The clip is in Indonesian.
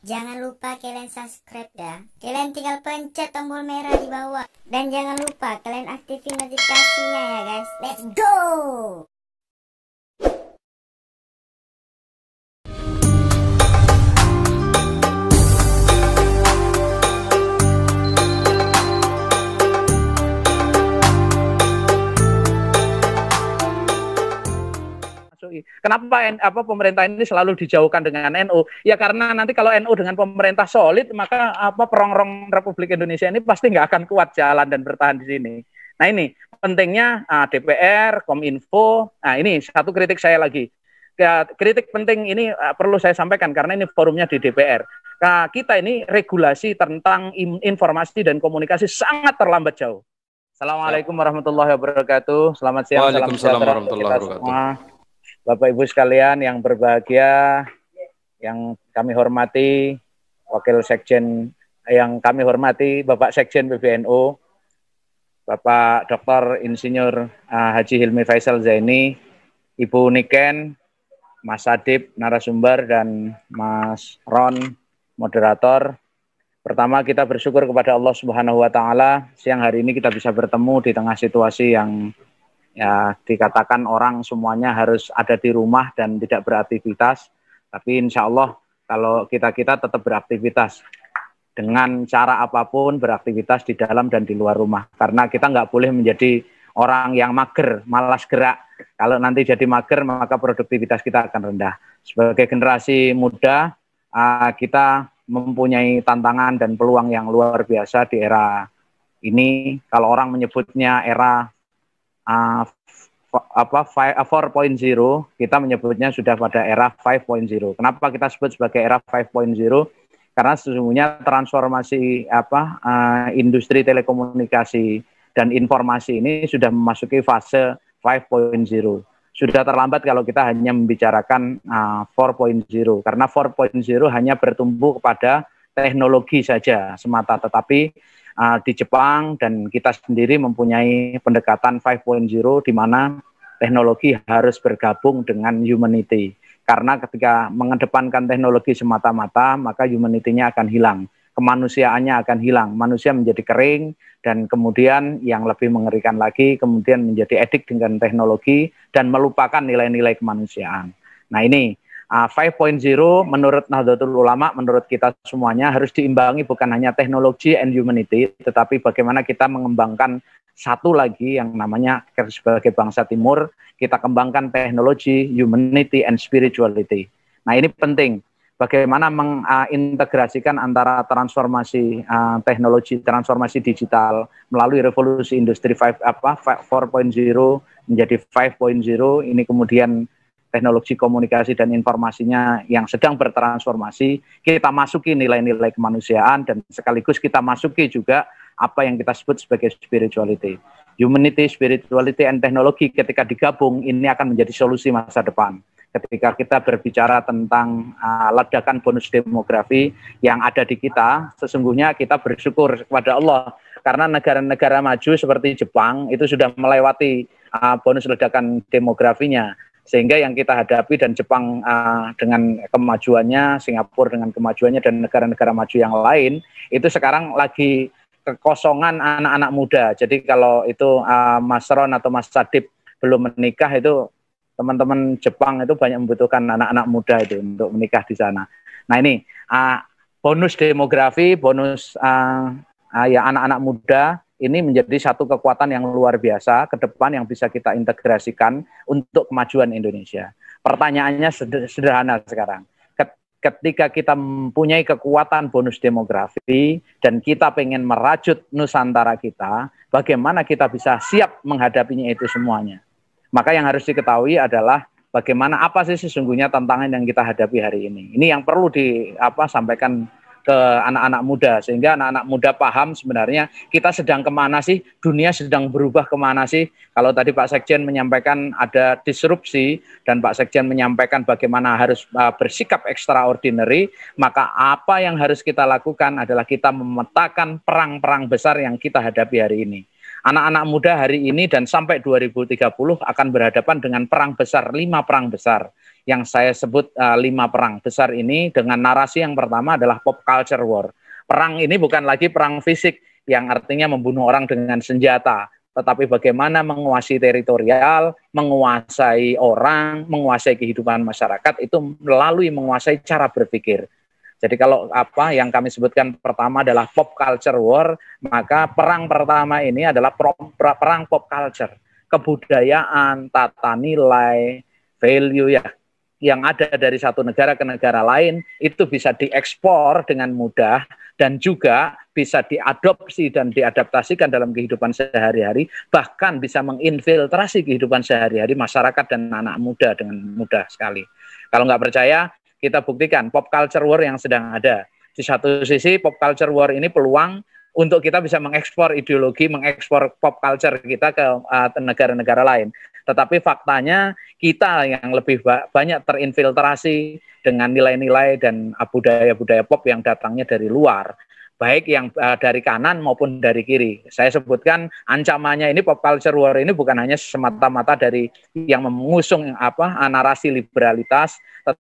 Jangan lupa kalian subscribe ya. Kalian tinggal pencet tombol merah di bawah. Dan jangan lupa kalian aktifin notifikasinya ya guys. Let's go! Kenapa pemerintah ini selalu dijauhkan dengan NU? Ya karena nanti kalau NU dengan pemerintah solid, maka perongrong Republik Indonesia ini pasti nggak akan kuat jalan dan bertahan di sini. Nah ini pentingnya DPR, Kominfo. Nah ini satu kritik saya lagi. Kritik penting ini perlu saya sampaikan karena ini forumnya di DPR. Nah, kita ini regulasi tentang informasi dan komunikasi sangat terlambat jauh. Assalamualaikum warahmatullahi wabarakatuh. Selamat siang, salam sejahtera untuk kita semua. Bapak Ibu sekalian yang berbahagia, yang kami hormati, Wakil Sekjen yang kami hormati, Bapak Sekjen PBNU, Bapak Dr. Insinyur Haji Hilmi Faisal Zaini, Ibu Niken, Mas Adib, narasumber, dan Mas Ron, moderator. Pertama kita bersyukur kepada Allah Subhanahu wa Ta'ala, siang hari ini kita bisa bertemu di tengah situasi yang ya dikatakan orang semuanya harus ada di rumah dan tidak beraktivitas, tapi insya Allah kalau kita tetap beraktivitas dengan cara apapun, beraktivitas di dalam dan di luar rumah, karena kita nggak boleh menjadi orang yang mager, malas gerak. Kalau nanti jadi mager maka produktivitas kita akan rendah. Sebagai generasi muda kita mempunyai tantangan dan peluang yang luar biasa di era ini. Kalau orang menyebutnya era 4.0, kita menyebutnya sudah pada era 5.0. Kenapa kita sebut sebagai era 5.0? Karena sesungguhnya transformasi industri telekomunikasi dan informasi ini sudah memasuki fase 5.0. Sudah terlambat kalau kita hanya membicarakan 4.0, karena 4.0 hanya bertumbuh kepada teknologi saja semata, tetapi di Jepang dan kita sendiri mempunyai pendekatan 5.0 di mana teknologi harus bergabung dengan humanity. Karena ketika mengedepankan teknologi semata-mata, maka humanity-nya akan hilang, kemanusiaannya akan hilang, manusia menjadi kering, dan kemudian yang lebih mengerikan lagi, kemudian menjadi edik dengan teknologi dan melupakan nilai-nilai kemanusiaan. Nah ini 5.0 menurut Nahdlatul Ulama, menurut kita semuanya harus diimbangi bukan hanya teknologi and humanity, tetapi bagaimana kita mengembangkan satu lagi yang namanya sebagai bangsa timur, kita kembangkan teknologi, humanity, and spirituality. Nah ini penting, bagaimana mengintegrasikan antara transformasi teknologi, transformasi digital melalui revolusi industri 4.0 menjadi 5.0, ini kemudian teknologi komunikasi dan informasinya yang sedang bertransformasi, kita masuki nilai-nilai kemanusiaan dan sekaligus kita masuki juga apa yang kita sebut sebagai spirituality. Humanity, spirituality, and teknologi ketika digabung ini akan menjadi solusi masa depan. Ketika kita berbicara tentang ledakan bonus demografi yang ada di kita, sesungguhnya kita bersyukur kepada Allah karena negara-negara maju seperti Jepang itu sudah melewati bonus ledakan demografinya. Sehingga yang kita hadapi dan Jepang dengan kemajuannya, Singapura dengan kemajuannya, dan negara-negara maju yang lain, itu sekarang lagi kekosongan anak-anak muda. Jadi kalau itu Mas Ron atau Mas Sadib belum menikah, itu teman-teman Jepang itu banyak membutuhkan anak-anak muda itu untuk menikah di sana. Nah ini bonus demografi, bonus ya anak-anak muda, ini menjadi satu kekuatan yang luar biasa ke depan yang bisa kita integrasikan untuk kemajuan Indonesia. Pertanyaannya sederhana sekarang. Ketika kita mempunyai kekuatan bonus demografi dan kita pengen merajut Nusantara kita, bagaimana kita bisa siap menghadapinya itu semuanya? Maka yang harus diketahui adalah bagaimana apa sih sesungguhnya tantangan yang kita hadapi hari ini. Ini yang perlu disampaikan ke anak-anak muda, sehingga anak-anak muda paham sebenarnya kita sedang kemana sih, dunia sedang berubah kemana sih. Kalau tadi Pak Sekjen menyampaikan ada disrupsi, dan Pak Sekjen menyampaikan bagaimana harus bersikap extraordinary, maka apa yang harus kita lakukan adalah kita memetakan perang-perang besar yang kita hadapi hari ini. Anak-anak muda hari ini dan sampai 2030 akan berhadapan dengan perang besar, 5 perang besar. Yang saya sebut 5 perang besar ini dengan narasi yang pertama adalah pop culture war. Perang ini bukan lagi perang fisik yang artinya membunuh orang dengan senjata, tetapi bagaimana menguasai teritorial, menguasai orang, menguasai kehidupan masyarakat itu melalui menguasai cara berpikir. Jadi kalau apa yang kami sebutkan pertama adalah pop culture war, maka perang pertama ini adalah perang pop culture, kebudayaan, tata nilai, value ya yang ada dari satu negara ke negara lain itu bisa diekspor dengan mudah dan juga bisa diadopsi dan diadaptasikan dalam kehidupan sehari-hari, bahkan bisa menginfiltrasi kehidupan sehari-hari masyarakat dan anak muda dengan mudah sekali. Kalau nggak percaya, kita buktikan pop culture war yang sedang ada. Di satu sisi pop culture war ini peluang untuk kita bisa mengekspor ideologi, mengekspor pop culture kita ke negara-negara lain. Tetapi faktanya kita yang lebih banyak terinfiltrasi dengan nilai-nilai dan budaya-budaya pop yang datangnya dari luar, baik yang dari kanan maupun dari kiri. Saya sebutkan ancamannya ini pop culture war ini bukan hanya semata-mata dari yang mengusung narasi liberalitas,